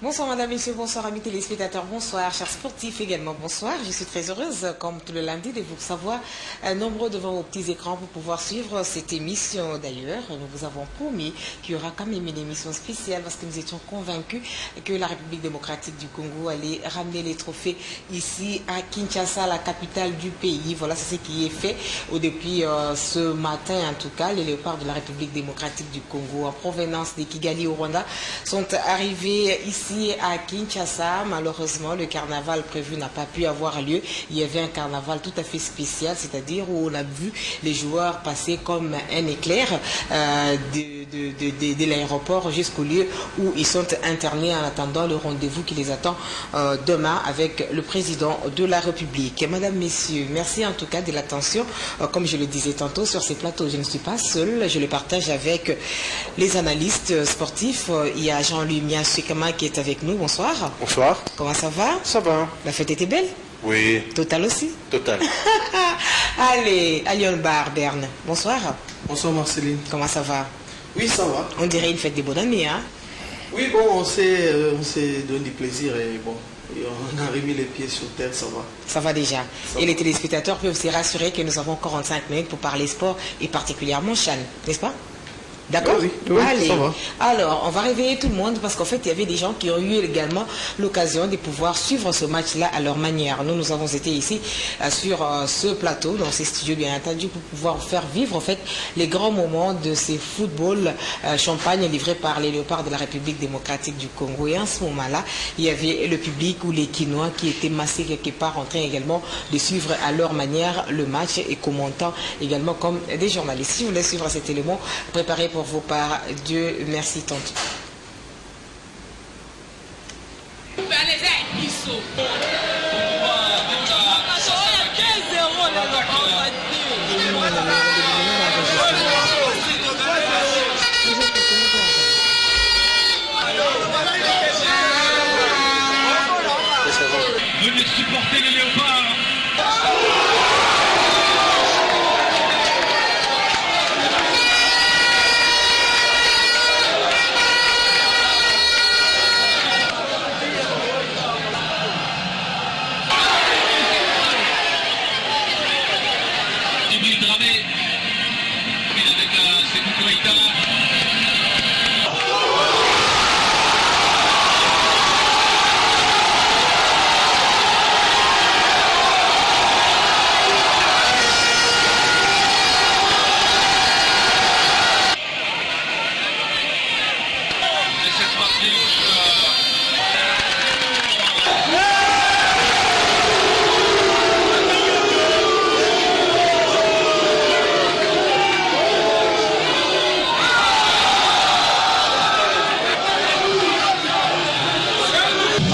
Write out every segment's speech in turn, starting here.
Bonsoir madame, messieurs, bonsoir amis téléspectateurs, bonsoir chers sportifs également, bonsoir. Je suis très heureuse, comme tout le lundi, de vous savoir nombreux devant vos petits écrans pour pouvoir suivre cette émission. D'ailleurs, nous vous avons promis qu'il y aura quand même une émission spéciale parce que nous étions convaincus que la République démocratique du Congo allait ramener les trophées ici à Kinshasa, la capitale du pays. Voilà, c'est ce qui est fait depuis ce matin en tout cas. Les léopards de la République démocratique du Congo en provenance de Kigali au Rwanda sont arrivés ici à Kinshasa. Malheureusement, le carnaval prévu n'a pas pu avoir lieu. Il y avait un carnaval tout à fait spécial, c'est-à-dire où on a vu les joueurs passer comme un éclair de l'aéroport jusqu'au lieu où ils sont internés en attendant le rendez-vous qui les attend demain avec le président de la République. Madame, messieurs, merci en tout cas de l'attention. Comme je le disais tantôt sur ces plateaux, je ne suis pas seule. Je le partage avec les analystes sportifs. Il y a Jean-Louis Miasukama qui est avec nous. Bonsoir. Bonsoir. Comment ça va? Ça va. La fête était belle? Oui. Total aussi? Total. Allez, à Lyon Bar, Berne. Bonsoir. Bonsoir Marceline. Comment ça va? Oui, ça va. On dirait une fête des bonnes années, hein? Oui, bon, on s'est donné du plaisir et bon, on a remis les pieds sur terre, ça va. Ça va déjà. Ça et va. les téléspectateurs peuvent se rassurer que nous avons 45 minutes pour parler sport et particulièrement Chan, n'est-ce pas? D'accord? Oui, oui, allez. ça va. Alors, on va réveiller tout le monde parce qu'en fait, il y avait des gens qui ont eu également l'occasion de pouvoir suivre ce match-là à leur manière. Nous avons été ici sur ce plateau, dans ces studios bien entendu, pour pouvoir faire vivre en fait les grands moments de ces footballs champagne livrés par les léopards de la République démocratique du Congo. Et en ce moment-là, il y avait le public ou les Quinois qui étaient massés quelque part en train également de suivre à leur manière le match et commentant également comme des journalistes. Si vous voulez suivre cet élément, préparez pour vos parts. Dieu merci tantôt. Venez supporter les léopards.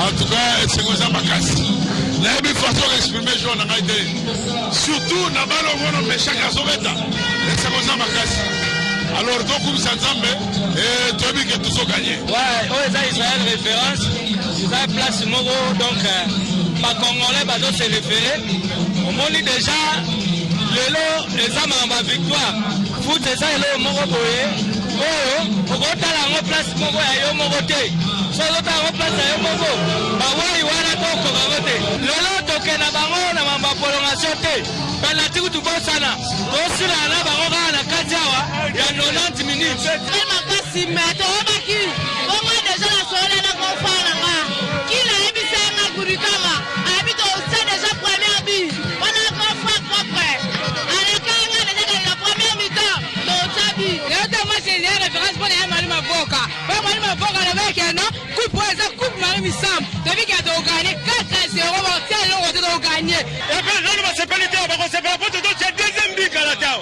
En tout cas, c'est comme ça ma casse. La même façon d'exprimer, je n'en ai idée. Surtout, dans le monde, mais chaque assobeta. C'est comme ça ma casse. Alors, donc, comme ça, et tu as vu que tous ont gagné. Ouais, ça Israël référence. Ça place Mogo, donc, ma Congolais, va se référer. Au monde déjà, le lot, les âmes en victoire. Foot, c'est ça, le Mogo Boye. Oh, au la place Mogo, il y a Mogo Té. Solo ta place ya Mogo. Ba wai wana to ko gagote. Lolo to ke na bango na mamba prolongation te. Bala tiku tu bosana. To sila na bango na kajawa ya 90 minutes. Elle m'a pas si mais to baki. Bongo déjà la solo na ko fala nga. Kila ebisa nga kurikama. Habito c'est déjà premier but. On a grand fois propre. Allez kanga déjà dans la première mi-temps. To tabi. Le temps moi c'est une référence pour les Mali Mavoka. Pas Mali Mavoka avec un coupe Marie Missam, depuis qu'il a gagné 4-0, on va gagner. Et puis, je ne vais pas le dire, parce que c'est pas pour tout, c'est deuxième but à la tao.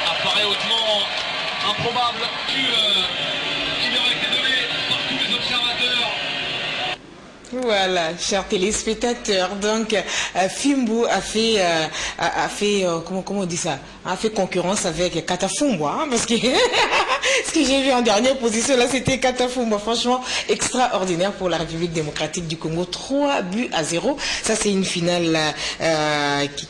apparaît hautement improbable qu'il aurait été donné par tous les observateurs. Voilà, chers téléspectateurs, donc Fimbu a fait comment on dit ça, a fait concurrence avec Katafumba, hein, parce que ce que j'ai vu en dernière position là, c'était Katafumba. Franchement, extraordinaire pour la République démocratique du Congo, 3-0. Ça, c'est une finale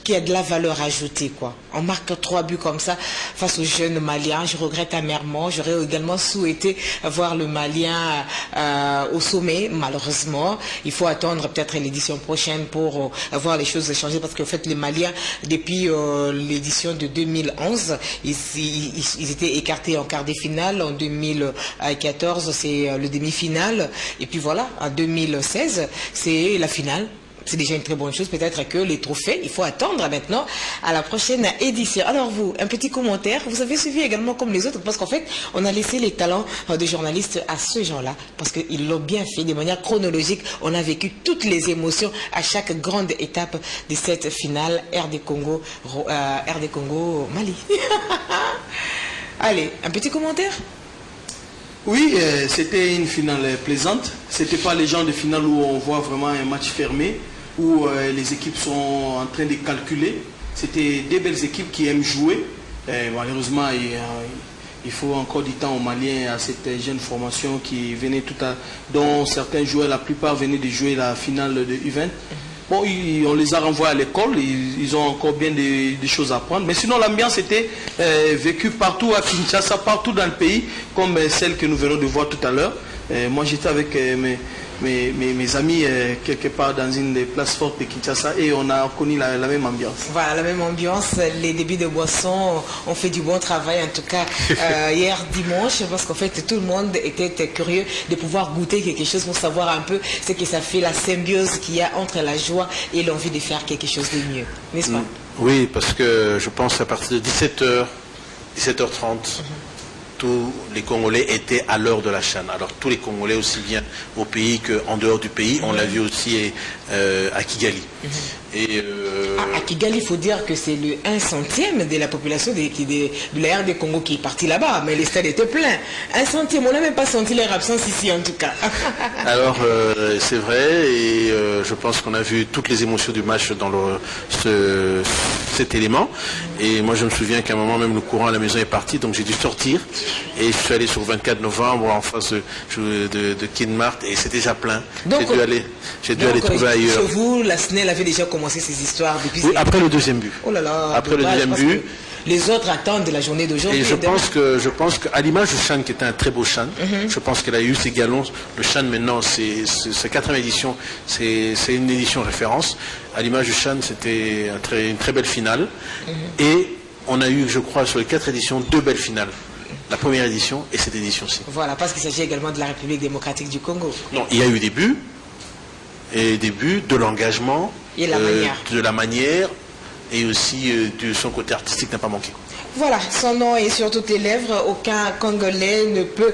qui a de la valeur ajoutée, quoi. On marque 3 buts comme ça face aux jeunes Maliens. Je regrette amèrement. J'aurais également souhaité voir le Malien au sommet, malheureusement. Il faut attendre peut-être l'édition prochaine pour voir les choses changer, parce qu'en fait les Maliens, depuis l'édition de 2011, ils étaient écartés en quart de finale. En 2014, c'est le demi-finale. Et puis voilà, en 2016, c'est la finale. C'est déjà une très bonne chose. Peut-être que les trophées, il faut attendre maintenant à la prochaine édition. Alors vous, un petit commentaire. Vous avez suivi également comme les autres, parce qu'en fait, on a laissé les talents de journalistes à ces gens-là, parce qu'ils l'ont bien fait de manière chronologique. On a vécu toutes les émotions à chaque grande étape de cette finale RD Congo, Mali. Allez, un petit commentaire. Oui, c'était une finale plaisante. C'était pas les genres de finale où on voit vraiment un match fermé, où les équipes sont en train de calculer. C'était des belles équipes qui aiment jouer. Malheureusement, il faut encore du temps aux Maliens, à cette jeune formation qui venait dont certains joueurs, la plupart venaient de jouer la finale de U20. Bon, on les a renvoyés à l'école, ils ont encore bien des choses à apprendre. Mais sinon, l'ambiance était vécue partout à Kinshasa, partout dans le pays, comme celle que nous venons de voir tout à l'heure. Moi, j'étais avec mes amis quelque part dans une des places fortes de Kinshasa et on a connu la même ambiance. Voilà, la même ambiance. Les débits de boissons ont fait du bon travail, en tout cas hier dimanche, parce qu'en fait tout le monde était curieux de pouvoir goûter quelque chose pour savoir un peu ce que ça fait, la symbiose qu'il y a entre la joie et l'envie de faire quelque chose de mieux, n'est-ce pas? Oui, parce que je pense à partir de 17h, 17h30, tous les Congolais étaient à l'heure de la CHAN. Alors tous les Congolais, aussi bien au pays qu'en dehors du pays, on l'a vu aussi à Kigali. À Kigali, il faut dire que c'est le 1/100e de la population de la RD Congo qui est parti là-bas, mais les stades étaient pleins. 1/100, on n'a même pas senti leur absence ici en tout cas. Alors c'est vrai, et je pense qu'on a vu toutes les émotions du match dans cet élément. Et moi je me souviens qu'à un moment même le courant à la maison est parti, donc j'ai dû sortir et je suis allé sur 24 novembre en face de Kinmart et c'était déjà plein. J'ai dû aller trouver ailleurs. Chez vous, la SNEL avait déjà commencé ces histoires depuis... Oui, après le deuxième but. Oh là là, après le deuxième but. Les autres attendent de la journée d'aujourd'hui. Et je pense qu'à l'image du CHAN, qui était un très beau CHAN, je pense qu'elle a eu ses galons. Le CHAN maintenant, c'est sa 4e édition, c'est une édition référence. À l'image du CHAN, c'était une très belle finale. Et on a eu, je crois, sur les 4 éditions, 2 belles finales. La première édition et cette édition-ci. Voilà, parce qu'il s'agit également de la République démocratique du Congo. Non, il y a eu des buts, de l'engagement, de la manière, et aussi de son côté artistique n'a pas manqué. Voilà, son nom est sur toutes les lèvres. Aucun Congolais ne peut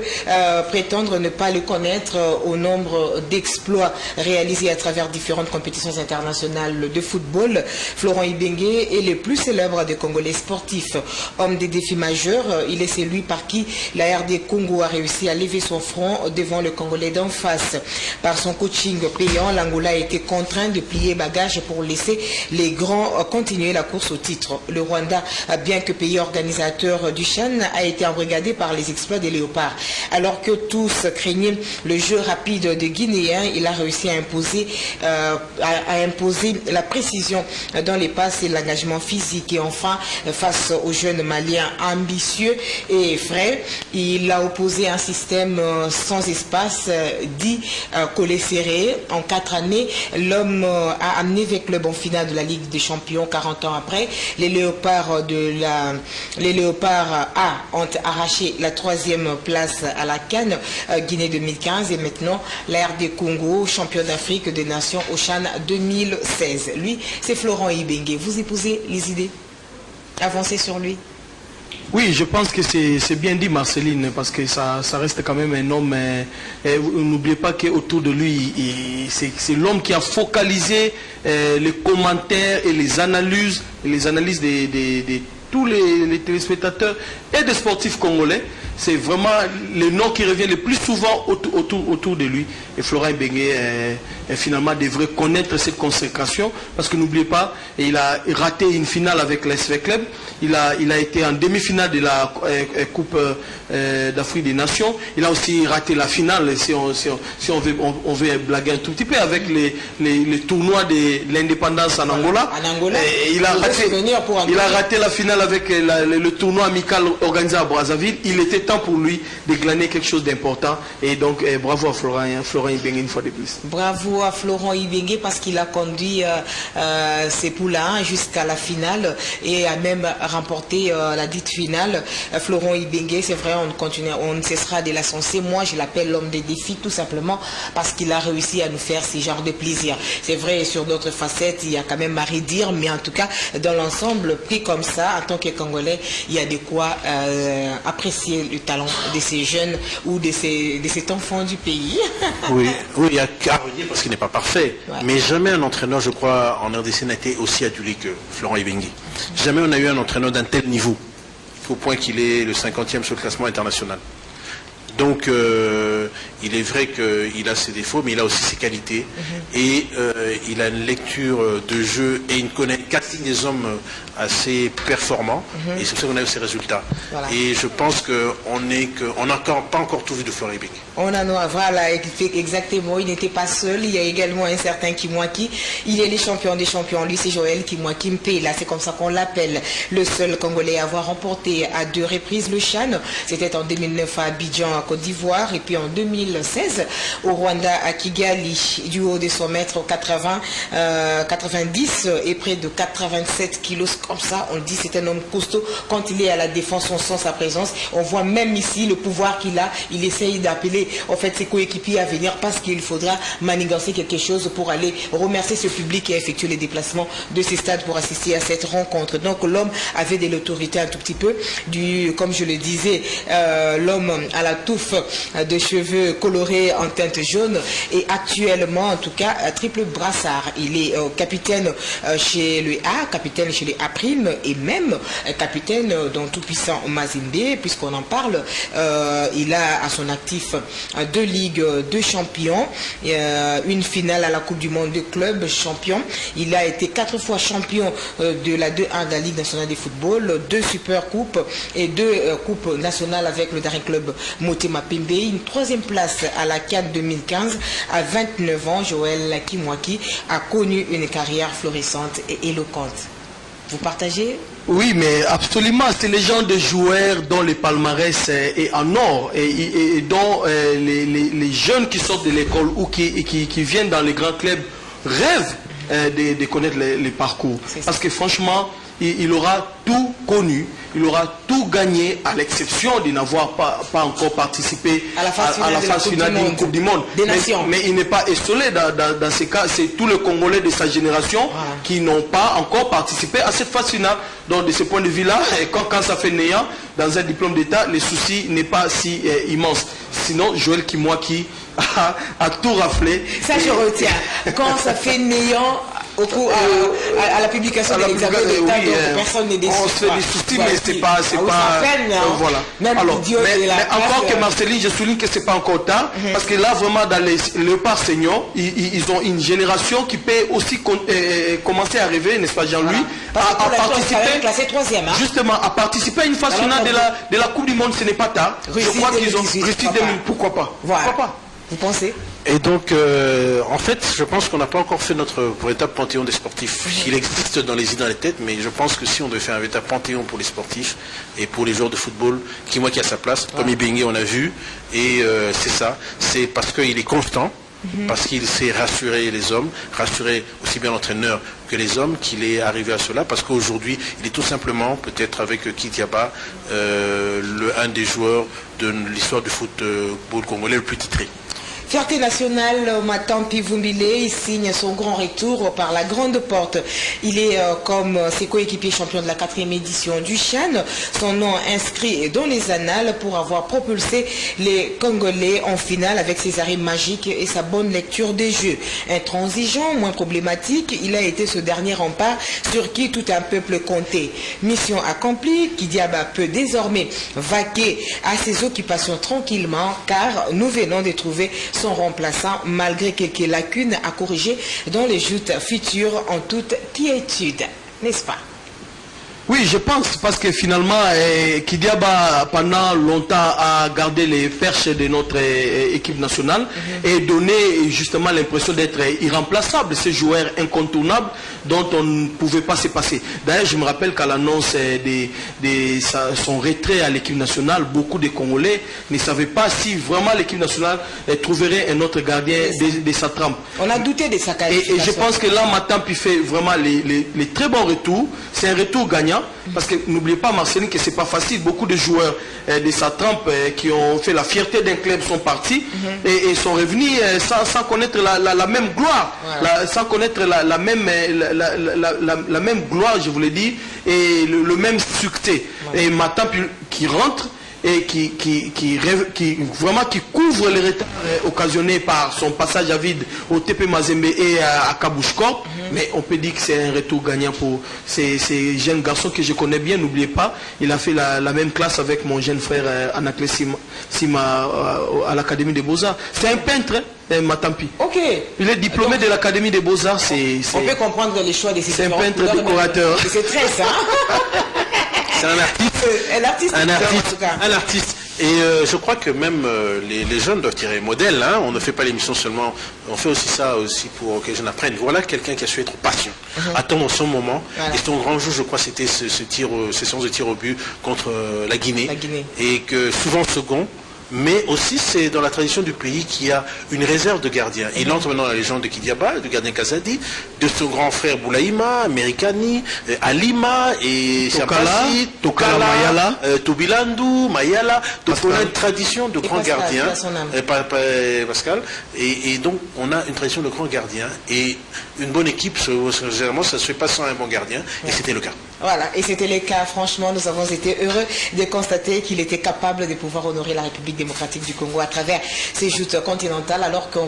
prétendre ne pas le connaître au nombre d'exploits réalisés à travers différentes compétitions internationales de football. Florent Ibenge est le plus célèbre des Congolais sportifs. Homme des défis majeurs, il est celui par qui la RD Congo a réussi à lever son front devant le Congolais d'en face. Par son coaching payant, l'Angola a été contraint de plier bagages pour laisser les grands continuer la course au titre. Le Rwanda, bien que pays organisateur du CHAN, a été embrigadé par les exploits des léopards. Alors que tous craignaient le jeu rapide des Guinéens, il a réussi à imposer la précision dans les passes et l'engagement physique. Et enfin, face aux jeunes Maliens ambitieux et frais, il a opposé un système sans espace, dit collé serré. En 4 années, l'homme a amené avec le bon final de la Ligue des Champions 40 ans après. Les léopards ont arraché la 3e place à la CAN Guinée 2015 et maintenant la RD Congo, champion d'Afrique des Nations au CHAN 2016. Lui, c'est Florent Ibenge. Vous épousez les idées? Avancez sur lui? Oui, je pense que c'est bien dit, Marceline, parce que ça reste quand même un homme. N'oubliez pas qu'autour de lui, c'est l'homme qui a focalisé les commentaires et les analyses les analyses de tous les téléspectateurs et des sportifs congolais, c'est vraiment le nom qui revient le plus souvent autour de lui. Et Florent Ibenge finalement devrait connaître cette consécration, parce que n'oubliez pas, il a raté une finale avec l'SV Club, il a été en demi-finale de la Coupe d'Afrique des Nations, il a aussi raté la finale, si on veut blaguer un tout petit peu, avec les tournois de l'indépendance en Angola. Et il a raté la finale avec le tournoi amical organisé à Brazzaville. Il était temps pour lui de glaner quelque chose d'important, et donc bravo à Florent Ibenge une fois de plus. Bravo à Florent Ibenge, parce qu'il a conduit ses poulains jusqu'à la finale et a même remporté la dite finale. Florent Ibenge, c'est vrai, on ne cessera de l'ascenser. Moi je l'appelle l'homme des défis, tout simplement parce qu'il a réussi à nous faire ce genre de plaisir. C'est vrai, sur d'autres facettes il y a quand même à redire, mais en tout cas dans l'ensemble, pris comme ça, en tant que Congolais, il y a de quoi apprécier le talent de ces jeunes ou de cet enfant du pays. Oui, il y a qu'à redire parce qu'il n'est pas parfait. Ouais. Mais jamais un entraîneur, je crois, en RDC n'a été aussi adulé que Florent Ibenge. Jamais on a eu un entraîneur d'un tel niveau, au point qu'il est le 50e sur le classement international. Donc, il est vrai qu'il a ses défauts, mais il a aussi ses qualités. Et il a une lecture de jeu et il connaît le casting des hommes assez performants. Et c'est pour ça qu'on a eu ces résultats. Voilà. Et je pense qu'on n'a pas encore tout vu de Florent Ibenge. On en a, voilà, exactement. Il n'était pas seul. Il y a également un certain Kimwaki. Il est le champion des champions. Lui, c'est Joël Kimwaki Mpela. C'est comme ça qu'on l'appelle. Le seul Congolais à avoir remporté à 2 reprises le CHAN. C'était en 2009 à Abidjan, à Côte d'Ivoire, et puis en 2016 au Rwanda, à Kigali, du haut de son mètre 90 et près de 87 kilos. Comme ça, on dit c'est un homme costaud. Quand il est à la défense, on sent sa présence. On voit même ici le pouvoir qu'il a. Il essaye d'appeler en fait ses coéquipiers à venir, parce qu'il faudra manigancer quelque chose pour aller remercier ce public qui a effectué les déplacements de ces stades pour assister à cette rencontre. Donc l'homme avait de l'autorité un tout petit peu, comme je le disais, l'homme à la touffe de cheveux colorés en teinte jaune, et actuellement en tout cas triple brassard. Il est capitaine chez le A, capitaine chez les A Prime, et même capitaine dans tout puissant Mazembe, puisqu'on en parle. Il a à son actif 2 ligues, 2 champions, une finale à la Coupe du Monde de club champion. Il a été 4 fois champion de la 2-1 de la Ligue nationale de football, 2 super coupes et 2 coupes nationales avec le Daring Club Motema Pembe. Une 3e place à la CAN 2015. À 29 ans, Joël Kimwaki a connu une carrière florissante et éloquente. Vous partagez? Oui, mais absolument, c'est les gens de joueurs dont le palmarès est en or, et dont les jeunes qui sortent de l'école ou qui viennent dans les grands clubs rêvent de connaître les parcours. Parce que franchement, il aura tout connu, il aura tout gagné, à l'exception de n'avoir pas encore participé à la phase finale d'une Coupe du Monde. Mais il n'est pas isolé dans ces cas. C'est tous les Congolais de sa génération qui n'ont pas encore participé à cette phase finale. Donc de ce point de vue-là, quand ça fait néant dans un diplôme d'État, le souci n'est pas si immense. Sinon, Joël Kimwaki a tout raflé. Ça, je retiens. Quand ça fait néant à la publication de l'examen d'État, personne n'est déçu. On se fait des soucis, mais c'est pas voilà. Alors, mais encore que Marceline, je souligne que c'est pas encore tard, parce que là, vraiment, dans les léopards seniors, ils ont une génération qui peut aussi commencer à rêver, n'est-ce pas, Jean-Louis, à participer, justement, à participer à une phase finale de la Coupe du Monde. Ce n'est pas tard. Je crois qu'ils ont Russie 2000. Pourquoi pas? Pourquoi pas? Vous pensez? Et donc, en fait, je pense qu'on n'a pas encore fait notre véritable panthéon des sportifs. Il existe dans les idées, dans les têtes, mais je pense que si on devait faire un véritable panthéon pour les sportifs et pour les joueurs de football, qui a sa place, comme Ibenge, on a vu, et c'est ça, c'est parce qu'il est constant, parce qu'il sait rassurer les hommes, rassurer aussi bien l'entraîneur que les hommes, qu'il est arrivé à cela, parce qu'aujourd'hui, il est tout simplement, peut-être avec Kitiaba, un des joueurs de l'histoire du football congolais le plus titré. Fierté nationale, Matampi Vumbile, il signe son grand retour par la grande porte. Il est comme ses coéquipiers champions de la 4e édition du CHAN. Son nom inscrit dans les annales pour avoir propulsé les Congolais en finale avec ses arrêts magiques et sa bonne lecture des jeux. Intransigeant, moins problématique, il a été ce dernier rempart sur qui tout un peuple comptait. Mission accomplie, Kidiaba peut désormais vaquer à ses occupations tranquillement car nous venons de trouver son remplaçant malgré quelques lacunes à corriger dans les joutes futures en toute quiétude, n'est-ce pas? Oui, je pense, parce que finalement, Kidiaba, pendant longtemps, a gardé les perches de notre équipe nationale et donné justement l'impression d'être irremplaçable, ce joueur incontournable dont on ne pouvait pas se passer. D'ailleurs, je me rappelle qu'à l'annonce de son retrait à l'équipe nationale, beaucoup de Congolais ne savaient pas si vraiment l'équipe nationale trouverait un autre gardien de sa trempe. On a douté de sa qualification. Et je pense que là, Matampi fait vraiment les très bons retours. C'est un retour gagnant. Parce que n'oubliez pas, Marceline, que c'est pas facile. Beaucoup de joueurs de sa trempe qui ont fait la fierté d'un club sont partis et sont revenus sans connaître la même gloire, sans connaître la même gloire, je voulais dire, et le même succès. Et Matampi qui rentre et qui couvre les retards occasionnés par son passage à vide au TP Mazembe et à Kabushkor. Mais on peut dire que c'est un retour gagnant pour ces jeunes garçons que je connais bien. N'oubliez pas, il a fait la même classe avec mon jeune frère Anaklé Sima à l'Académie des Beaux-Arts. C'est un peintre, Matampi. Ok. Il est diplômé de l'Académie des Beaux-Arts. On peut comprendre les choix de ses différents. C'est un peintre décorateur. C'est très ça. C'est un artiste. Et je crois que même les jeunes doivent tirer modèle. Hein. On ne fait pas l'émission seulement, on fait aussi ça aussi pour que les jeunes apprennent. Voilà quelqu'un qui a su être patient, attendre son moment. Voilà. Et son grand jour, je crois, c'était ces séances de tir au but contre la Guinée. Et que souvent second. Mais aussi, c'est dans la tradition du pays qu'il y a une réserve de gardiens. Il entre maintenant dans la légende de Kidiaba, du gardien Kazadi, de son grand frère Boulaïma, Amerikani, Alima et Tokala, Mayala, Tobilandu, Mayala. Donc on a une tradition de grands gardiens. Pascal. Et donc on a une tradition de grands gardiens. Et une bonne équipe, généralement, ça ne se fait pas sans un bon gardien. Et c'était le cas. Voilà, et c'était le cas. Franchement, nous avons été heureux de constater qu'il était capable de pouvoir honorer la République démocratique du Congo à travers ses joutes continentales, alors qu'on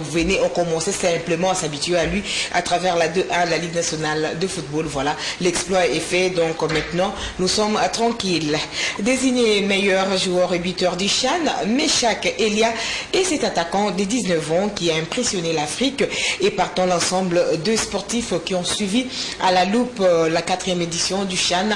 commençait simplement à s'habituer à lui à travers la 2A, la Ligue nationale de football. Voilà, l'exploit est fait, donc maintenant nous sommes tranquilles. Désigné meilleur joueur et buteur du CHAN, Meshak Elia est cet attaquant de 19 ans qui a impressionné l'Afrique et partant l'ensemble de sportifs qui ont suivi à la loupe la 4e édition du CHAN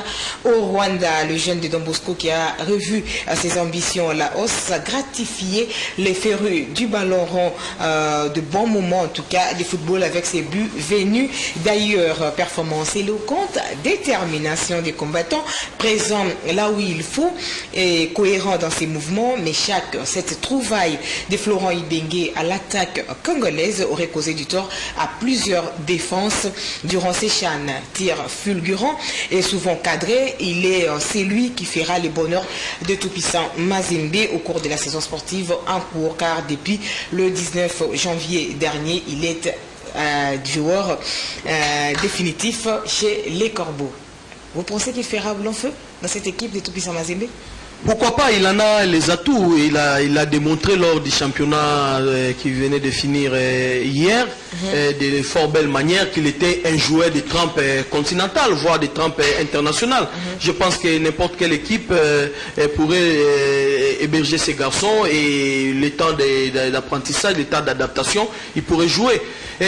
au Rwanda. Le jeune de Don Bosco qui a revu ses ambitions à la hausse, a gratifié les férus du ballon rond de bons moments, en tout cas, du football avec ses buts venus d'ailleurs. Performance éloquente, détermination des combattants, présent là où il faut et cohérent dans ses mouvements. Mais cette trouvaille de Florent Ibenge à l'attaque congolaise aurait causé du tort à plusieurs défenses durant ces CHAN. Tir fulgurant et souvent cadré, c'est lui qui fera le bonheur de tout-puissant Mazembe au cours de la saison sportive en cours, car depuis le 19 janvier dernier, il est joueur définitif chez les Corbeaux. Vous pensez qu'il fera long feu dans cette équipe de tout-puissant Mazembe? Pourquoi pas, il en a les atouts. Il a démontré lors du championnat qui venait de finir hier, de fort belle manière, qu'il était un joueur de trempe continentale, voire de trempe internationale. Je pense que n'importe quelle équipe pourrait héberger ces garçons et le temps d'apprentissage, le temps d'adaptation, il pourrait jouer.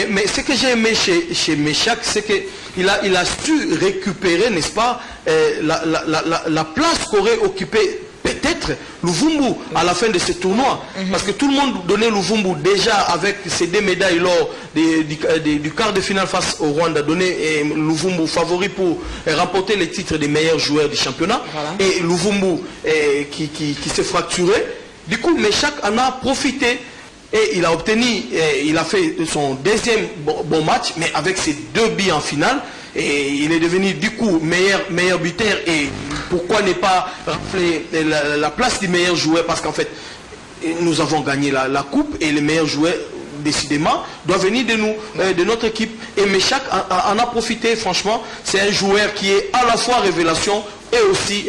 Mais ce que j'ai aimé chez Meshak, c'est qu'il a su récupérer, n'est-ce pas, la place qu'aurait occupé peut-être Luvumbu à la fin de ce tournoi. Parce que tout le monde donnait Luvumbu déjà avec ses 2 médailles lors du quart de finale face au Rwanda, donné Luvumbu favori pour remporter les titres des meilleurs joueurs du championnat. Voilà. Et Luvumbu qui s'est fracturé. Du coup, Meshak en a profité. Et il a obtenu, il a fait son deuxième bon match, mais avec ses 2 buts en finale. Et il est devenu du coup meilleur buteur. Et pourquoi ne pas rappeler la place du meilleur joueur? Parce qu'en fait, nous avons gagné la coupe et les meilleurs joueurs décidément doivent venir de nous, de notre équipe. Et Meshak en a profité, franchement. C'est un joueur qui est à la fois révélation et aussi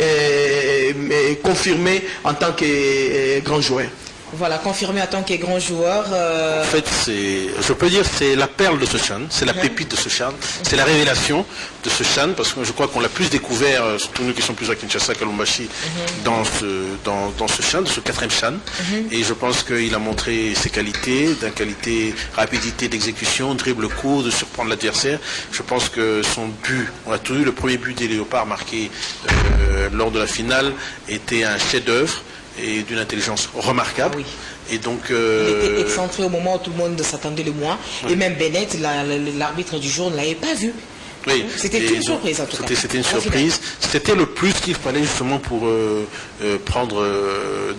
confirmé en tant que grand joueur. Voilà, confirmé en tant que grand joueur. En fait, je peux dire c'est la perle de ce CHAN, c'est la pépite de ce CHAN, c'est la révélation de ce CHAN, parce que je crois qu'on l'a plus découvert, surtout nous qui sommes plus à Kinshasa qu'à Lubumbashi, dans ce CHAN, de ce 4e CHAN. Et je pense qu'il a montré ses qualités, rapidité d'exécution, dribble court, de surprendre l'adversaire. Je pense que son but, on a tout eu, le premier but des Léopards marqué lors de la finale, était un chef-d'œuvre et d'une intelligence remarquable. Oui. Et donc, il était excentré au moment où tout le monde s'attendait le moins. Oui. Et même Bennett, l'arbitre du jour, ne l'avait pas vu. Oui. C'était une surprise en tout cas. C'était une surprise. C'était le plus qu'il fallait justement pour prendre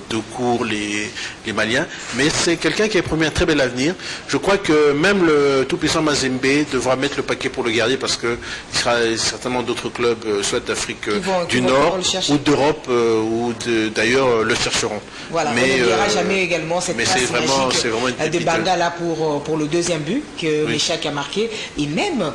de court les Maliens. Mais c'est quelqu'un qui a promis un très bel avenir. Je crois que même le tout-puissant Mazembe devra mettre le paquet pour le garder, parce qu'il sera certainement d'autres clubs, soit d'Afrique du Nord ou d'Europe, ou d'ailleurs le chercheront. Voilà, mais on n'oubliera jamais également cette passe magique de Bangala pour le deuxième but que Meshak a marqué. Et même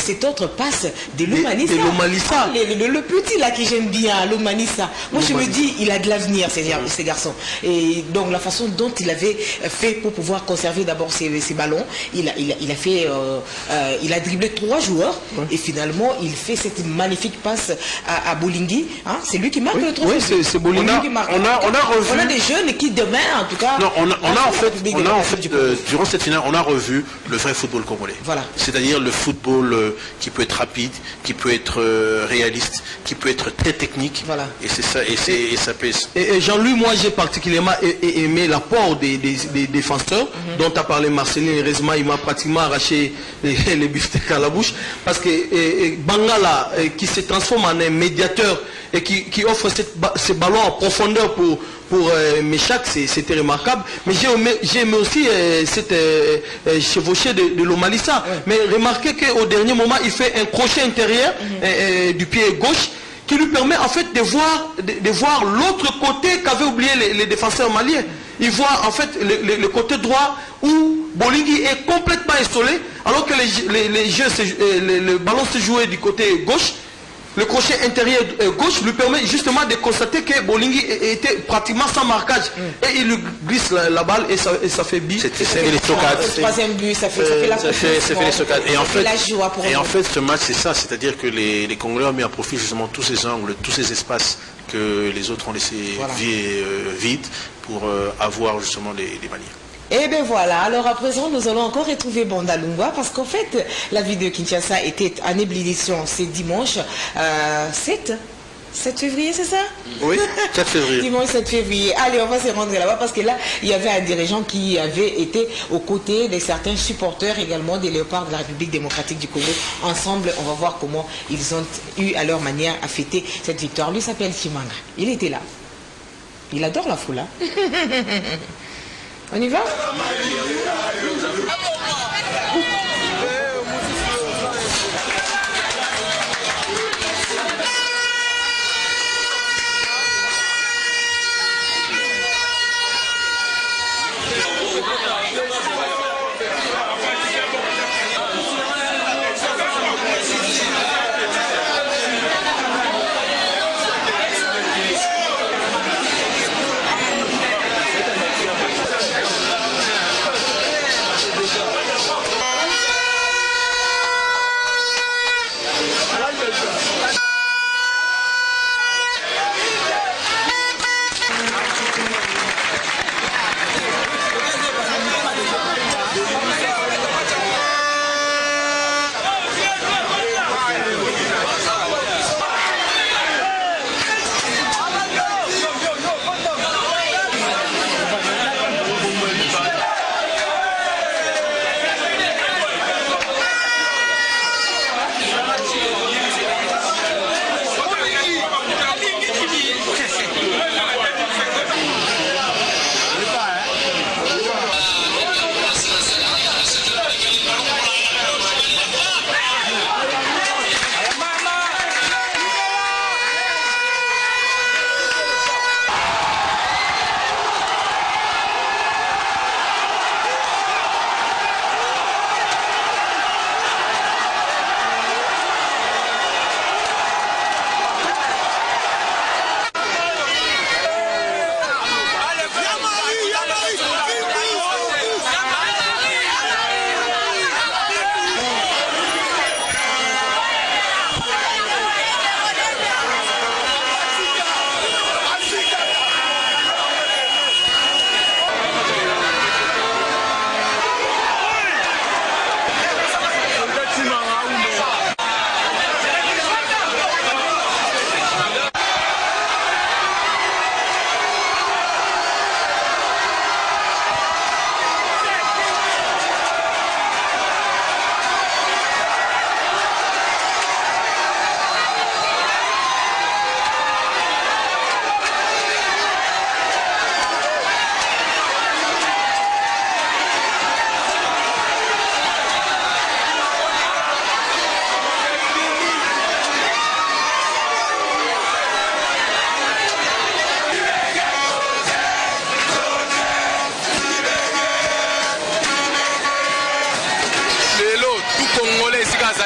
cette autre passe de l'Omanissa. Le petit là que j'aime bien, l'Omanissa. Moi je me dis, il a de l'avenir ces garçons. Et donc la façon dont il avait fait pour pouvoir conserver d'abord ses ballons, il a dribblé 3 joueurs et finalement il fait cette magnifique passe à Bolingui. Hein, c'est lui qui marque le trophée. Oui, c'est Bolingui qui marque. On a des jeunes qui demain en tout cas. Non, on a en fait durant cette finale, on a revu le vrai football congolais. Voilà. C'est-à-dire le football qui peut être rapide, qui peut être réaliste, qui peut être très technique. Voilà. Et c'est ça, et ça pèse. Et Jean-Louis, moi j'ai particulièrement aimé l'apport des défenseurs dont a parlé Marcelin. Heureusement, il m'a pratiquement arraché les beefsteaks à la bouche, parce que Bangala qui se transforme en un médiateur et qui offre ces ballons en profondeur pour Meshak, c'était remarquable. Mais j'ai aimé aussi cette chevauchée de l'Omalissa. Ouais. Mais remarquez qu'au dernier moment, il fait un crochet intérieur du pied gauche qui lui permet en fait de voir l'autre côté qu'avaient oublié les défenseurs maliens. Il voit en fait le côté droit où Bolingui est complètement isolé, alors que le ballon se jouait du côté gauche. Le crochet intérieur gauche lui permet justement de constater que Bolingui était pratiquement sans marquage. Et il lui glisse la balle et ça fait but. C'est les stockades. Le troisième but, ça fait la les stockades. Et en fait, ce match, c'est ça. C'est-à-dire que les Congolais ont mis à profit justement tous ces angles, tous ces espaces que les autres ont laissés vides pour avoir justement les Maliens. Et bien voilà, alors à présent nous allons encore retrouver Bandalungwa, parce qu'en fait la ville de Kinshasa était en ébullition ce dimanche 7 février, c'est ça? Oui, 7 février. Dimanche 7 février. Allez, on va se rendre là-bas, parce que là, il y avait un dirigeant qui avait été aux côtés de certains supporters également des Léopards de la République démocratique du Congo. Ensemble, on va voir comment ils ont eu à leur manière à fêter cette victoire. Lui s'appelle Chimanga. Il était là. Il adore la foule, hein? On y va?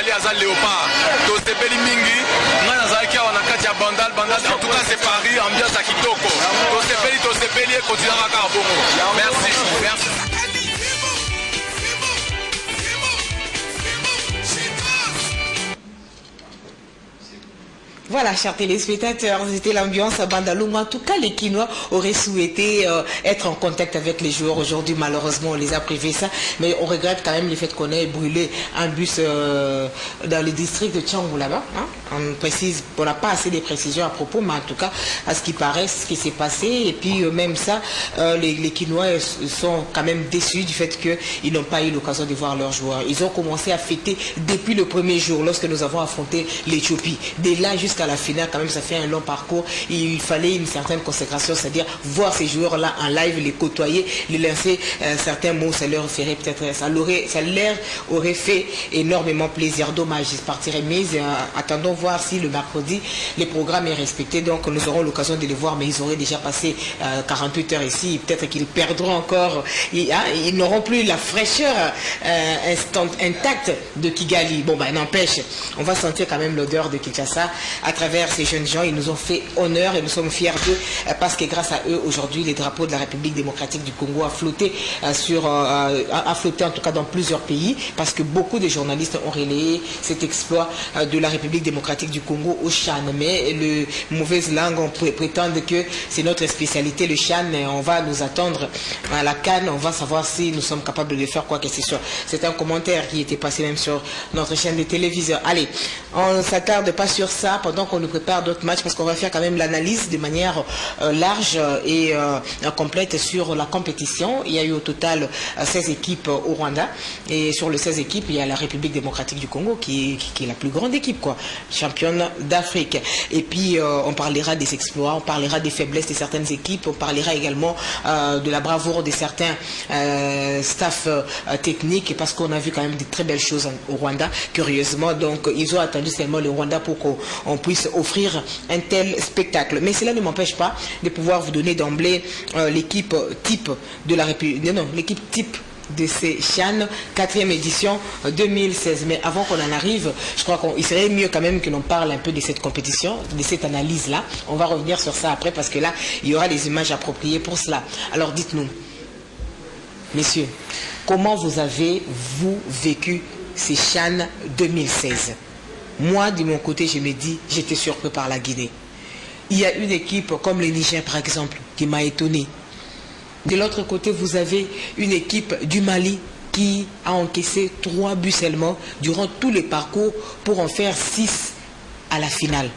Nathalie aza léopard tosepeli mingi nga nazalaki awa na kati ya bandal en tout cas c'est Paris ambiance ya kitoko tosepeli ekontinaka kaka bongo merci. Voilà, chers téléspectateurs, c'était l'ambiance à Bandalunga. En tout cas, les Kinois auraient souhaité être en contact avec les joueurs. Aujourd'hui, malheureusement, on les a privés ça. Mais on regrette quand même le fait qu'on ait brûlé un bus dans le district de Tchangou là-bas. Hein. On précise, on n'a pas assez de précisions à propos, mais en tout cas, à ce qui paraît, ce qui s'est passé. Et puis, même ça, les Kinois sont quand même déçus du fait qu'ils n'ont pas eu l'occasion de voir leurs joueurs. Ils ont commencé à fêter depuis le premier jour, lorsque nous avons affronté l'Éthiopie. Dès là, jusqu'à la finale, quand même, ça fait un long parcours. Il fallait une certaine consécration, c'est-à-dire voir ces joueurs-là en live, les côtoyer, les lancer certains mots, ça leur ferait peut-être, ça leur aurait fait énormément plaisir. Dommage, ils se partiraient, mais attendons voir si le mercredi, le programme est respecté. Donc, nous aurons l'occasion de les voir, mais ils auraient déjà passé 48 heures ici. Peut-être qu'ils perdront encore. Ils n'auront plus la fraîcheur intacte de Kigali. Bon, ben, n'empêche, on va sentir quand même l'odeur de Kinshasa à travers ces jeunes gens. Ils nous ont fait honneur et nous sommes fiers d'eux parce que grâce à eux, aujourd'hui, les drapeaux de la République démocratique du Congo a flotté en tout cas dans plusieurs pays, parce que beaucoup de journalistes ont relayé cet exploit de la République démocratique du Congo au Chan. Mais les mauvaises langues prétendent que c'est notre spécialité, le Chan. On va nous attendre à la CAN, on va savoir si nous sommes capables de faire quoi que ce soit. C'est un commentaire qui était passé même sur notre chaîne de télévision. Allez, on ne s'attarde pas sur ça pendant qu'on nous prépare d'autres matchs, parce qu'on va faire quand même l'analyse de manière large et complète sur la compétition. Il y a eu au total 16 équipes au Rwanda, et sur les 16 équipes, il y a la République démocratique du Congo qui est la plus grande équipe, quoi, championne d'Afrique. Et puis on parlera des exploits, on parlera des faiblesses de certaines équipes, on parlera également de la bravoure de certains staffs techniques, parce qu'on a vu quand même de très belles choses au Rwanda, curieusement. Donc ils ont attendu seulement le Rwanda pour qu'on puisse offrir un tel spectacle. Mais cela ne m'empêche pas de pouvoir vous donner d'emblée l'équipe type de la République, l'équipe type de ces Chan, 4e édition 2016. Mais avant qu'on en arrive, je crois qu'il serait mieux quand même que l'on parle un peu de cette compétition, de cette analyse-là. On va revenir sur ça après, parce que là, il y aura les images appropriées pour cela. Alors dites-nous, messieurs, comment vous avez, vous, vécu ces Chan 2016? Moi, de mon côté, je me dis, j'étais surpris par la Guinée. Il y a une équipe comme le Niger, par exemple, qui m'a étonné. De l'autre côté, vous avez une équipe du Mali qui a encaissé 3 buts seulement durant tous les parcours pour en faire 6 à la finale.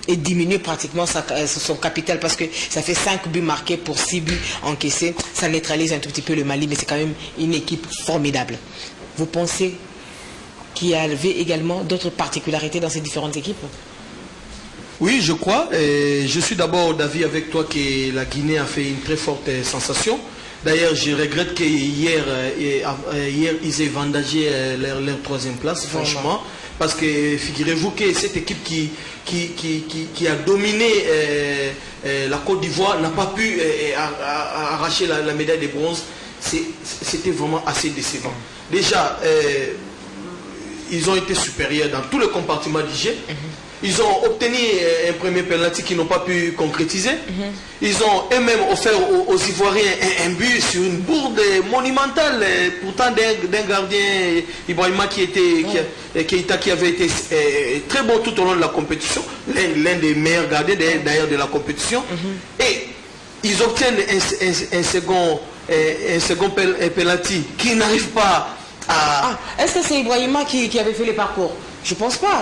Et diminuer pratiquement son capital, parce que ça fait 5 buts marqués pour 6 buts encaissés. Ça neutralise un tout petit peu le Mali, mais c'est quand même une équipe formidable. Vous pensez qu'il y avait également d'autres particularités dans ces différentes équipes? Oui, je crois. Je suis d'abord d'avis avec toi que la Guinée a fait une très forte sensation. D'ailleurs, je regrette qu'hier, ils aient vendagé leur 3e place, franchement. Parce que figurez-vous que cette équipe qui a dominé la Côte d'Ivoire n'a pas pu arracher la médaille de bronze. C'était vraiment assez décevant. Déjà, ils ont été supérieurs dans tous les compartiments du jeu. Ils ont obtenu un premier penalty qu'ils n'ont pas pu concrétiser. Ils ont eux-mêmes offert aux Ivoiriens un but sur une bourde monumentale, pourtant d'un gardien, Ibrahima, qui avait été très bon tout au long de la compétition, l'un des meilleurs gardiens d'ailleurs de la compétition. Et ils obtiennent un second penalty qui n'arrive pas à... Est-ce que c'est Ibrahima qui avait fait les parcours? Je pense pas.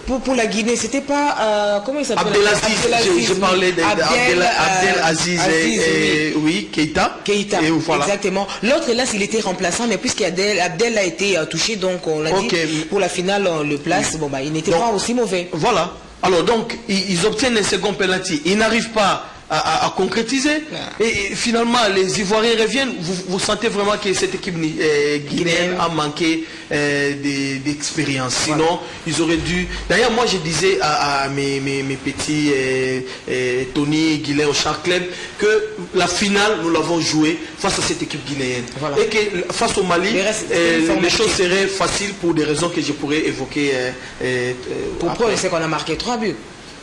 Pour la Guinée, c'était pas... comment il s'appelle? Abdelaziz. Je parlais d'Abdelaziz. Oui, Keita. Keita, et voilà. Exactement. L'autre, là, s'il était remplaçant, mais puisqu'Abdel a été touché, donc on l'a dit, pour la finale, on le place. Bon, bah, il n'était pas aussi mauvais. Voilà. Alors, donc, ils obtiennent un second penalty. Ils n'arrivent pas à concrétiser. Et finalement, les Ivoiriens reviennent. Vous sentez vraiment que cette équipe guinéenne a manqué d'expérience. Sinon, ils auraient dû... D'ailleurs, moi, je disais à mes petits Tony, Guilain au Char Club, que la finale, nous l'avons jouée face à cette équipe guinéenne. Et que face au Mali, les choses seraient faciles pour des raisons que je pourrais évoquer. Pour preuve, c'est qu'on a marqué 3 buts.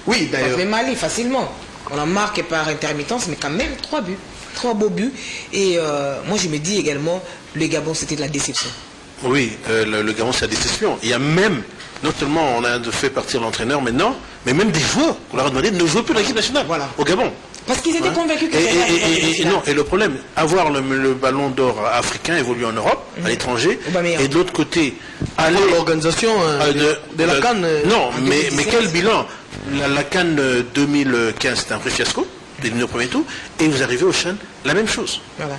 Oui, d'ailleurs. Le Mali, facilement. On a marqué par intermittence, mais quand même 3 buts. 3 beaux buts. Et moi, je me dis également, le Gabon, c'était de la déception. Oui, le Gabon, c'est la déception. Il y a même, non seulement on a fait partir l'entraîneur maintenant, mais même des joueurs qu'on leur a demandé de ne jouer plus dans l'équipe nationale au Gabon. Parce qu'ils étaient convaincus que c'était et le problème, avoir le ballon d'or africain évoluer en Europe, à l'étranger, et de l'autre côté, aller l'organisation de la CAN. Non, mais quel bilan? La CAN 2015, c'était un vrai fiasco, éliminé au premier tour, et vous arrivez au CHAN, la même chose. Voilà.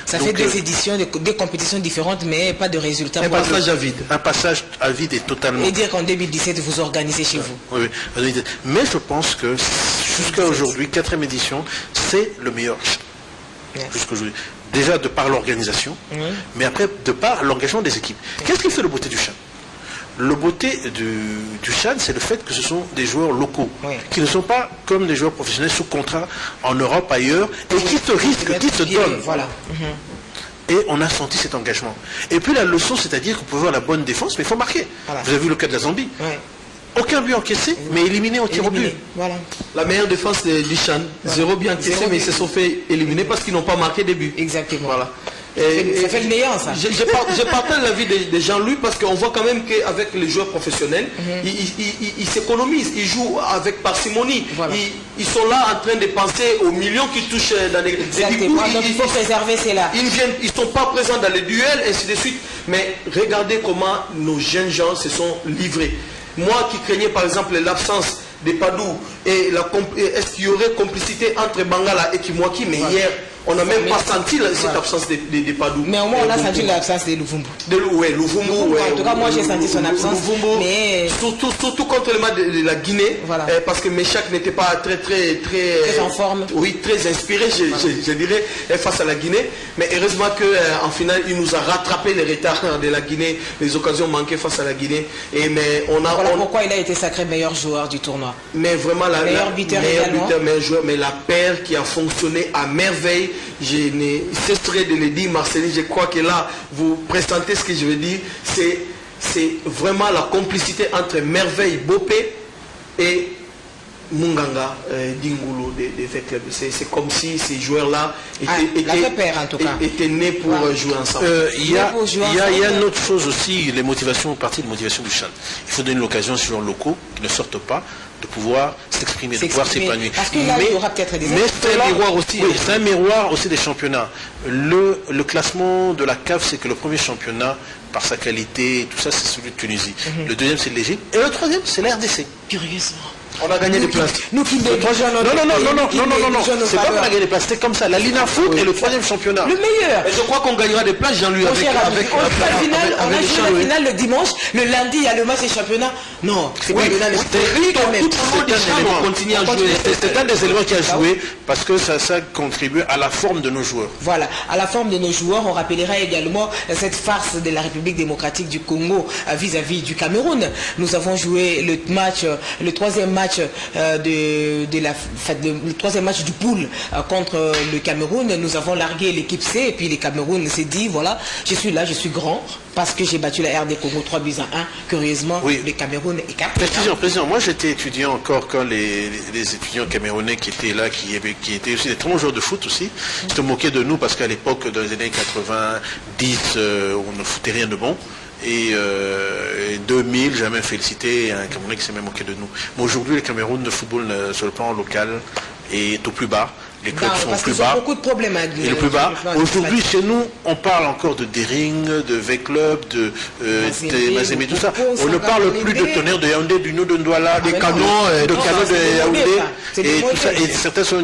Ça fait des éditions, des compétitions différentes, mais pas de résultats. Un passage à vide. Un passage à vide est totalement... Et dire qu'en 2017, vous organisez chez vous. Oui, mais je pense que jusqu'à aujourd'hui, 4e édition, c'est le meilleur CHAN. Jusqu'aujourd'hui. Déjà de par l'organisation, mais après de par l'engagement des équipes. Qu'est-ce qui fait le beauté du CHAN? Le beauté du CHAN, c'est le fait que ce sont des joueurs locaux, qui ne sont pas comme des joueurs professionnels sous contrat en Europe, ailleurs, et qui se risquent, qui se donnent. Voilà. Et on a senti cet engagement. Et puis la leçon, c'est-à-dire qu'on peut avoir la bonne défense, mais il faut marquer. Voilà. Vous avez vu le cas de la Zambie. Aucun but encaissé, mais éliminé au tir au but. Voilà. La meilleure défense du CHAN. 0 but encaissé, mais ils se sont fait éliminer parce qu'ils n'ont pas marqué des buts. Exactement. Voilà. Ça fait le meilleur, ça. Je partage l'avis de Jean-Louis parce qu'on voit quand même qu'avec les joueurs professionnels, ils s'économisent, ils jouent avec parcimonie. Voilà. Ils sont là en train de penser aux millions qui touchent dans les... Exactement. Donc il faut préserver cela. Ils ne sont pas présents dans les duels, ainsi de suite. Mais regardez comment nos jeunes gens se sont livrés. Moi qui craignais par exemple l'absence de Padou et est-ce qu'il y aurait complicité entre Bangala et Kimwaki, mais hier on n'a même pas senti cette absence de Padou. Mais au moins on a senti l'absence de Luvumbu. Luvumbu. En tout cas moi j'ai senti son absence. Mais... Surtout contre le match de la Guinée, parce que Meshak n'était pas très en forme. Oui, très inspiré, je dirais, face à la Guinée. Mais heureusement qu'en finale il nous a rattrapé les retards de la Guinée, les occasions manquées face à la Guinée. Voilà pourquoi il a été sacré meilleur joueur du tournoi. Mais vraiment meilleur buteur, meilleur joueur, mais la paire qui a fonctionné à merveille. Je ne cesserai de le dire, Marceline, je crois que là, vous présentez ce que je veux dire, c'est vraiment la complicité entre Merveille Bopé et Munganga Dingoulou des clubs. C'est comme si ces joueurs-là étaient nés pour jouer ensemble. Il y a une autre chose aussi, les motivations, partie de motivation du CHAN. Il faut donner l'occasion aux joueurs locaux qui ne sortent pas de pouvoir s'exprimer, de pouvoir s'épanouir. Parce que là, il y aura peut-être des c'est un miroir aussi. Oui, c'est un miroir aussi des championnats. Le classement de la CAF, c'est que le premier championnat, par sa qualité, et tout ça, c'est celui de Tunisie. Le deuxième, c'est l'Égypte. Et le troisième, c'est la RDC. Curieusement. On a gagné des places. Nous qui non, c'est pas qu'on a gagné des places, c'est comme ça. La Lina Foot est le troisième championnat. Le meilleur. Et je crois qu'on gagnera des places, Jean-Louis, avec on a joué la finale le dimanche, le lundi, il y a le match des championnats. Non, c'est pas le lundi. C'est un des éléments qui a joué parce que ça contribue à la forme de nos joueurs. Voilà, à la forme de nos joueurs. On rappellera également cette farce de la République démocratique du Congo vis-à-vis du Cameroun. Nous avons joué le troisième match le troisième match du pool contre le Cameroun. Nous avons largué l'équipe C et puis les Cameroun s'est dit voilà, je suis là, je suis grand parce que j'ai battu la RD Congo 3 buts à 1. Curieusement, le Cameroun écarte. Président, moi j'étais étudiant encore quand les étudiants camerounais qui étaient là, qui étaient aussi des très bons joueurs de foot aussi, se moquaient de nous parce qu'à l'époque, dans les années 90, on ne foutait rien de bon. Et 2000, j'ai même félicité un Camerounais qui s'est même moqué de nous. Mais aujourd'hui, le Cameroun de football sur le plan local est au plus bas. Les clubs sont au plus bas. Ils ont beaucoup de problèmes avec le plus bas. Aujourd'hui, chez nous, on parle encore de Dering, de V-Club, de Mazembe, tout ça. On ne parle plus de Tonnerre de Yaoundé, du Nou de Ndouala, des canons de Yaoundé. Et tout ça. Et certains sont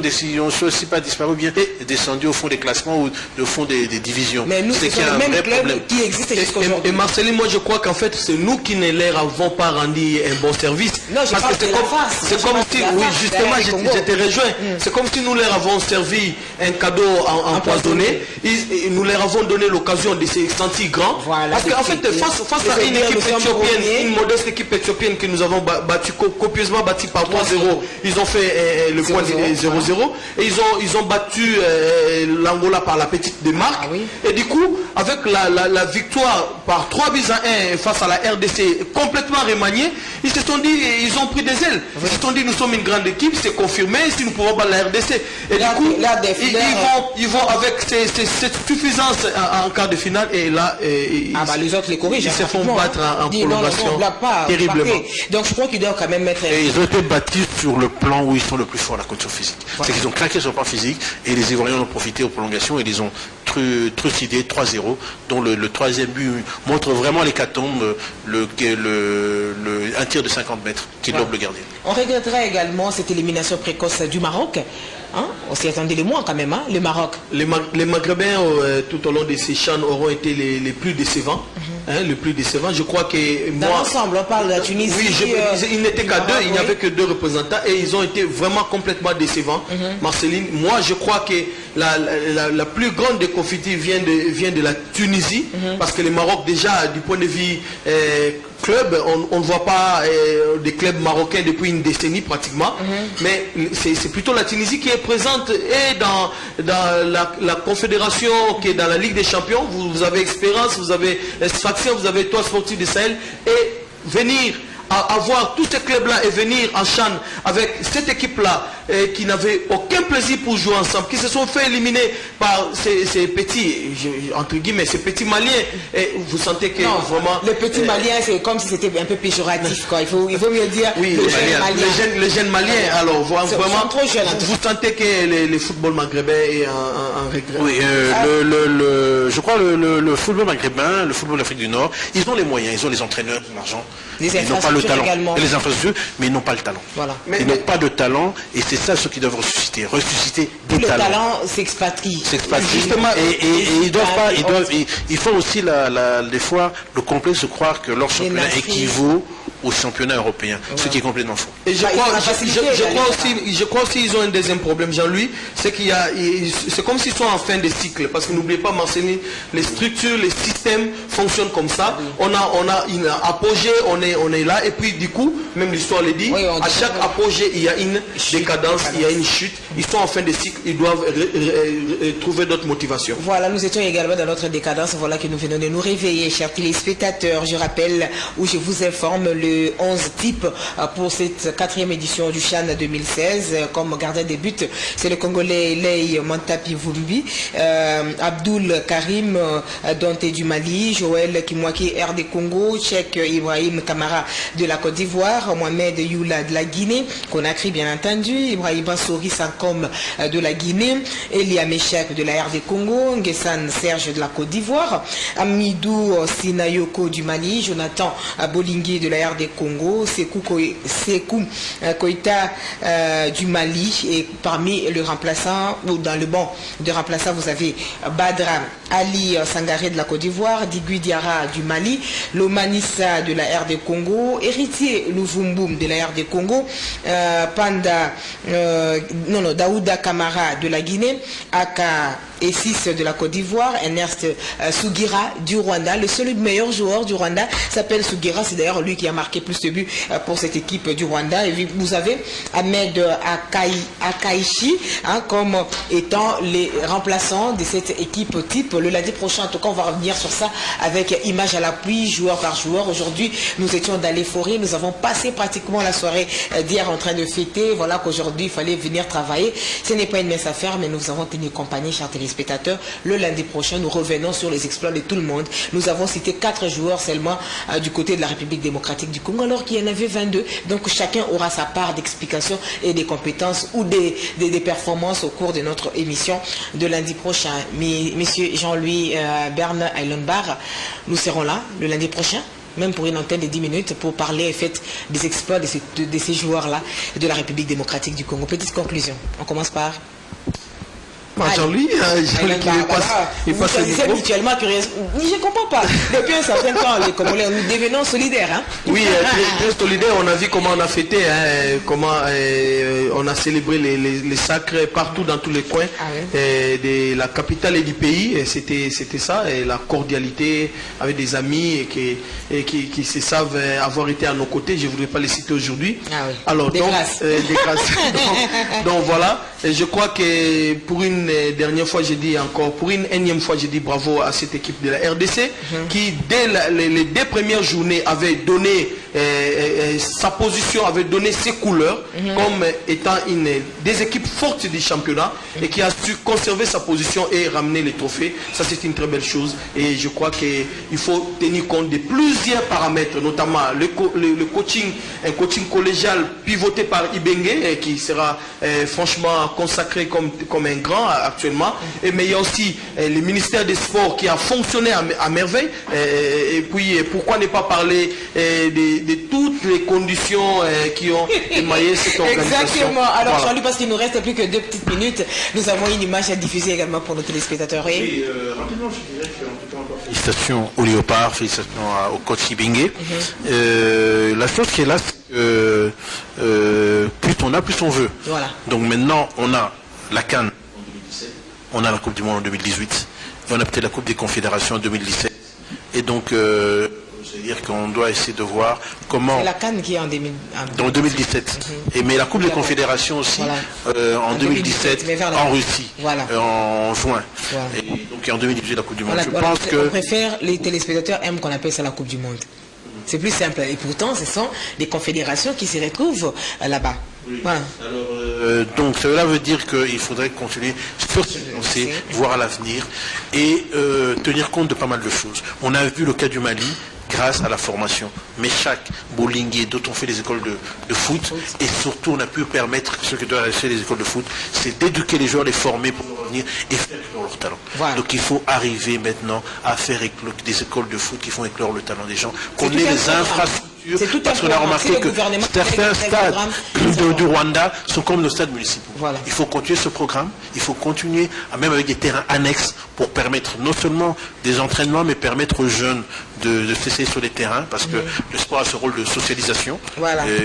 aussi pas disparus, bien descendus au fond des classements ou au fond des divisions. Mais nous, c'est le même club qui existe jusqu'à aujourd'hui. Et Marceline, moi je crois qu'en fait, c'est nous qui ne leur avons pas rendu un bon service. Non, parce que c'est comme si, oui, justement, je te rejoins. C'est comme si nous leur avons servi un cadeau empoisonné. Nous leur avons donné l'occasion de se sentir grands. Voilà, parce qu'en fait, face à une équipe éthiopienne, une modeste équipe éthiopienne que nous avons copieusement bâtie par 3-0, ils ont fait le point de 0-0 et ils ont battu l'Angola par la petite démarque. Et du coup, avec la victoire par 3-1 face à la RDC complètement remaniée, ils se sont dit, ils ont pris des ailes. Ils se sont dit, nous sommes une grande équipe, c'est confirmé, si nous pouvons battre la RDC. Et du coup, ils vont avec cette suffisance en quart de finale et là, les autres les corrigent. Ils se font battre en prolongation terriblement. Donc je crois qu'ils doivent quand même mettre... Et ils ont été battus sur le plan où ils sont le plus forts, la condition physique. C'est qu'ils ont craqué sur le plan physique et les Ivoiriens en ont profité aux prolongations et ils ont trucidé 3-0, dont le troisième but montre vraiment l'hécatombe, un tir de 50 mètres qui lobe le gardien. On regretterait également cette élimination précoce du Maroc. Hein? On s'y attendait les moins quand même, hein, le Maroc. Les Maghrébins tout au long de ces CHAN auront été les plus décevants. Le plus décevant, je crois que dans l'ensemble, on parle de la Tunisie. Oui, il n'était qu'à deux, il n'y avait que 2 représentants et ils ont été vraiment complètement décevants. Marceline, moi je crois que la plus grande déconfiture vient de la Tunisie, parce que le Maroc déjà, du point de vue club, on ne voit pas des clubs marocains depuis une décennie pratiquement, mais c'est plutôt la Tunisie qui est présente et dans la confédération, qui est dans la Ligue des Champions. Vous avez Espérance, vous avez Extraction, vous avez Toit Sportif de Sahel, et venir avoir tous ces clubs-là et venir en CHAN avec cette équipe-là qui n'avait aucun plaisir pour jouer ensemble, qui se sont fait éliminer par ces petits, entre guillemets, ces petits Maliens. Et vous sentez que vraiment... Les petits Maliens, c'est comme si c'était un peu péjoratif, quoi. Il vaut mieux dire les jeunes Maliens. Alors, vraiment, trop jeunes, vous sentez que le football maghrébin est en regret. Oui, je crois le football maghrébin, le football d'Afrique du Nord, ils ont les moyens, ils ont les entraîneurs, l'argent. Ils n'ont pas le talent. Et les infrastructures, mais ils n'ont pas le talent. Voilà. Ils n'ont pas de talent et c'est ça ce qu'ils doivent ressusciter des talents. Le talent s'expatrie. Justement. Et ils font aussi des fois le complexe de croire que leur championnat équivaut au championnat européen, ce qui est complètement faux. Et je crois aussi qu'ils ont un deuxième problème, Jean-Louis, c'est comme s'ils sont en fin de cycle, parce que n'oubliez pas, Marceline, les structures, les systèmes fonctionnent comme ça. On a une apogée, on est là, et puis du coup, même l'histoire le dit, à chaque apogée, il y a une décadence, il y a une chute. Ils sont en fin de cycle, ils doivent trouver d'autres motivations. Voilà, nous étions également dans notre décadence, voilà que nous venons de nous réveiller, chers téléspectateurs. Je rappelle, ou je vous informe, le 11 type pour cette 4e édition du CHAN 2016. Comme gardien des buts, c'est le Congolais Lei Mantapi Vumbi, Abdul Karim Dante du Mali, Joël Kimwaki RD Congo, Cheikh Ibrahim Kamara de la Côte d'Ivoire, Mohamed Youla de la Guinée, Conakry bien entendu, Ibrahim Souri Sankom de la Guinée, Elia Meshak de la RD Congo, Nguessan Serge de la Côte d'Ivoire, Amidou Sinayoko du Mali, Jonathan Bolingui de la RD Congo, Sekou Koïta du Mali, et parmi le remplaçant, ou dans le banc de remplaçants, vous avez Badra Ali Sangaré de la Côte d'Ivoire, Digui Diarra du Mali, Lomanissa de la RD Congo, Héritier Louvumboum de la RD Congo, Daouda Kamara de la Guinée, Aka et 6 de la Côte d'Ivoire, Ernest Sugira du Rwanda. Le seul meilleur joueur du Rwanda s'appelle Sugira, c'est d'ailleurs lui qui a marqué plus de buts pour cette équipe du Rwanda. Et vous avez Ahmed Akaishi comme étant les remplaçants de cette équipe type. Le lundi prochain, en tout cas, on va revenir sur ça avec image à l'appui, joueur par joueur. Aujourd'hui, nous étions dans l'euphorie, nous avons passé pratiquement la soirée d'hier en train de fêter. Voilà qu'aujourd'hui, il fallait venir travailler. Ce n'est pas une mince affaire, mais nous avons tenu compagnie, chers téléspectateurs. Le lundi prochain, nous revenons sur les exploits de tout le monde. Nous avons cité 4 joueurs seulement du côté de la République démocratique du Congo, alors qu'il y en avait 22. Donc chacun aura sa part d'explication et des compétences ou des performances au cours de notre émission de lundi prochain. Monsieur Jean-Louis Berne Eilenbar, nous serons là le lundi prochain, même pour une antenne de 10 minutes, pour parler des exploits de ces joueurs-là de la République démocratique du Congo. Petite conclusion. On commence par... Jean-Louis, il passe le micro. Habituellement curieux. Je ne comprends pas. Depuis un certain temps, les Congolais, nous devenons solidaires. Hein? Oui, très solidaires. On a vu comment on a fêté, comment on a célébré les sacres partout dans tous les coins de la capitale et du pays. C'était ça, et la cordialité avec des amis qui se savent avoir été à nos côtés. Je ne voudrais pas les citer aujourd'hui. Alors, des grâces. Donc voilà. Et je crois que pour une dernière fois, j'ai dit encore, pour une énième fois, j'ai dit bravo à cette équipe de la RDC qui, dès les 2 premières journées, avait donné sa position, avait donné ses couleurs comme étant des équipes fortes du championnat et qui a su conserver sa position et ramener les trophées. Ça, c'est une très belle chose. Et je crois qu'il faut tenir compte de plusieurs paramètres, notamment le coaching, un coaching collégial pivoté par Ibengue, qui sera franchement consacré comme un grand actuellement, mais il y a aussi le ministère des Sports qui a fonctionné à merveille, et puis pourquoi ne pas parler de toutes les conditions qui ont émaillé cette organisation. Exactement. Alors voilà. Jean-Louis, parce qu'il nous reste plus que 2 petites minutes, nous avons une image à diffuser également pour nos téléspectateurs. Oui, rapidement, je dirais qu'en tout cas, encore félicitations au Léopard, félicitations au coach Ibengue. La chose qui est là, plus on a, plus on veut. Voilà. Donc maintenant, on a la CAN en 2017, on a la Coupe du Monde en 2018, et on a peut-être la Coupe des Confédérations en 2017. Et donc, c'est-à-dire qu'on doit essayer de voir comment... C'est la CAN qui est en 2017. Mais la Coupe des Confédérations aussi, en 2017, en Russie, en juin. Voilà. Et donc en 2018, la Coupe du Monde. On préfère, les téléspectateurs aiment qu'on appelle ça la Coupe du Monde. C'est plus simple. Et pourtant, ce sont des confédérations qui se retrouvent là-bas. Oui. Voilà. Alors, donc cela veut dire qu'il faudrait continuer sur ce lancé, voir à l'avenir et tenir compte de pas mal de choses. On a vu le cas du Mali grâce à la formation. Mais chaque Bolingué, d'autres ont fait des écoles de foot, et surtout on a pu permettre, ce que doivent rester les écoles de foot, c'est d'éduquer les joueurs, les former pour revenir et faire éclore leur talent. Voilà. Donc il faut arriver maintenant à faire des écoles de foot qui font éclore le talent des gens, qu'on ait les infrastructures. Parce qu'on a remarqué que certains stades du Rwanda sont comme nos stades municipaux. Voilà. Il faut continuer ce programme, il faut continuer, même avec des terrains annexes, pour permettre non seulement des entraînements, mais permettre aux jeunes de cesser sur les terrains, parce que le sport a ce rôle de socialisation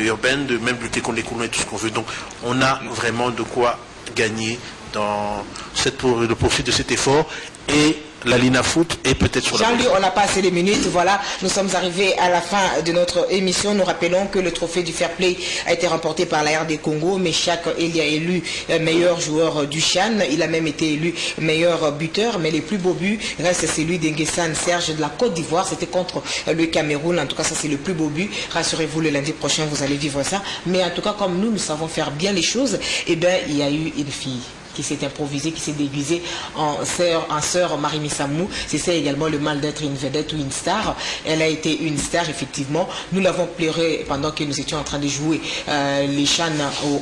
urbaine, de même lutter contre les coulons et tout ce qu'on veut. Donc on a vraiment de quoi gagner dans le poursuite de cet effort. Et la Lina Foot est peut-être sur la Jean-Louis, on n'a pas assez de minutes. Voilà, nous sommes arrivés à la fin de notre émission. Nous rappelons que le trophée du Fair Play a été remporté par la RD Congo. Mais il y a élu meilleur joueur du CHAN. Il a même été élu meilleur buteur. Mais les plus beaux buts restent celui d'Nguessan Serge de la Côte d'Ivoire. C'était contre le Cameroun. En tout cas, ça c'est le plus beau but. Rassurez-vous, le lundi prochain, vous allez vivre ça. Mais en tout cas, comme nous savons faire bien les choses, eh bien, il y a eu une fille qui s'est improvisée, qui s'est déguisée en sœur Marie Missamou. C'est ça également le mal d'être une vedette ou une star. Elle a été une star, effectivement. Nous l'avons pleuré pendant que nous étions en train de jouer les CHAN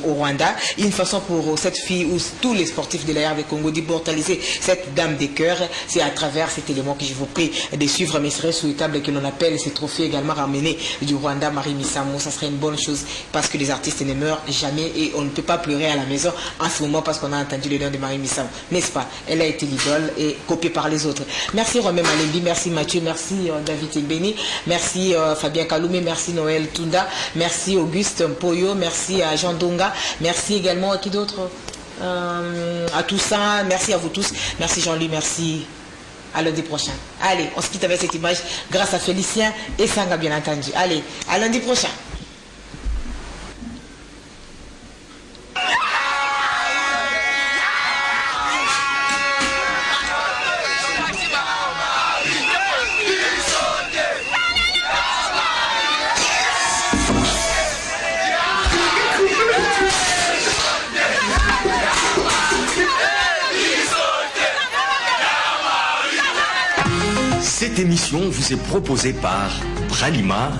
au Rwanda. Une façon pour cette fille ou tous les sportifs de la RD Congo d'immortaliser cette dame des cœurs, c'est à travers cet élément que je vous prie de suivre. Mais il serait souhaitable que l'on appelle ces trophées également ramenés du Rwanda Marie Missamou. Ça serait une bonne chose parce que les artistes ne meurent jamais et on ne peut pas pleurer à la maison en ce moment parce qu'on a entendu le nom de Marie Missamou, n'est-ce pas? Elle a été l'idole et copiée par les autres. Merci Romain Malembi, merci Mathieu, merci David Ebeni, merci Fabien Kaloumé, merci Noël Tunda, merci Auguste Mpoyo, merci à Jean Donga, merci également à qui d'autre, à Toussaint, merci à vous tous, merci Jean-Louis, merci. À lundi prochain. Allez, on se quitte avec cette image grâce à Félicien et Sanga, bien entendu. Allez, à lundi prochain. Cette émission vous est proposée par Bralima